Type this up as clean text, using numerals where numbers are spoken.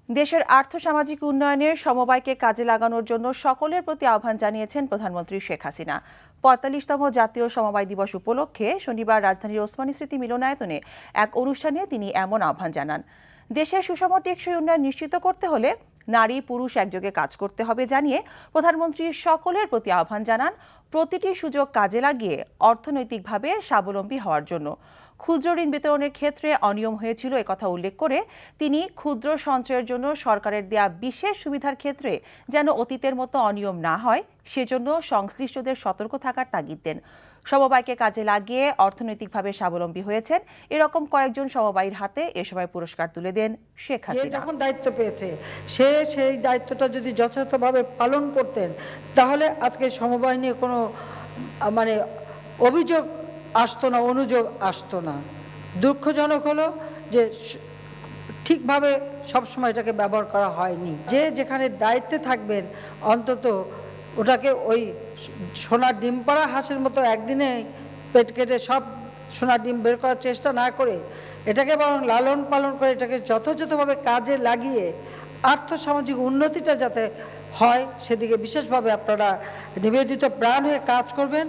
দেশের আর্থসামাজিক উন্নয়নের সমবায়কে কাজে লাগানোর জন্য সকলের প্রতি আহ্বান জানিয়েছেন প্রধানমন্ত্রী শেখ হাসিনা। ৪৫তম জাতীয় সমবায় দিবস উপলক্ষে শনিবার রাজধানীর ওসমানী স্মৃতি মিলনায়তনে এক অনুষ্ঠানে তিনি এমন আহ্বান জানান। দেশের সুষম টেকসই উন্নয়ন নিশ্চিত করতে হলে নারী পুরুষ একযোগে কাজ করতে হবে জানিয়ে প্রধানমন্ত্রী সকলের প্রতি আহ্বান জানান প্রতিটি সুযোগ কাজে লাগিয়ে অর্থনৈতিকভাবে স্বাবলম্বী হওয়ার জন্য। ক্ষুদ্র ঋণ বিতরণের ক্ষেত্রে অনিয়ম হয়েছিল একথা উল্লেখ করে তিনি ক্ষুদ্র সঞ্চয়ের জন্য সরকারের দেয়া বিশেষ সুবিধার ক্ষেত্রে যেন অতীতের মতো অনিয়ম না হয় সেজন্য সংশ্লিষ্টদের সতর্ক থাকার তাগিদ দেন। সমবায়কে কাজে লাগিয়ে অর্থনৈতিকভাবে স্বাবলম্বী হয়েছেন এরকম কয়েকজন সমবায়ীর হাতে এ সময় পুরস্কার তুলে দেন শেখ হাসিনা। যখন দায়িত্ব পেয়েছে সেই দায়িত্বটা যদি যথাযথভাবে পালন করতেন তাহলে আজকে সমবায় নিয়ে কোনো অভিযোগ আসতো না, অনুযোগ আসতো না। দুঃখজনক হলো যে ঠিকভাবে সবসময় এটাকে ব্যবহার করা হয়নি। যে যেখানে দায়িত্বে থাকবেন অন্তত ওটাকে ওই সোনার ডিম পাড়া হাঁসের মতো একদিনে পেট কেটে সব সোনার ডিম বের করার চেষ্টা না করে এটাকে বরং লালন পালন করে এটাকে যথাযথভাবে কাজে লাগিয়ে আর্থসামাজিক উন্নতিটা যাতে হয় সেদিকে বিশেষভাবে আপনারা নিবেদিত প্রাণ হয়ে কাজ করবেন।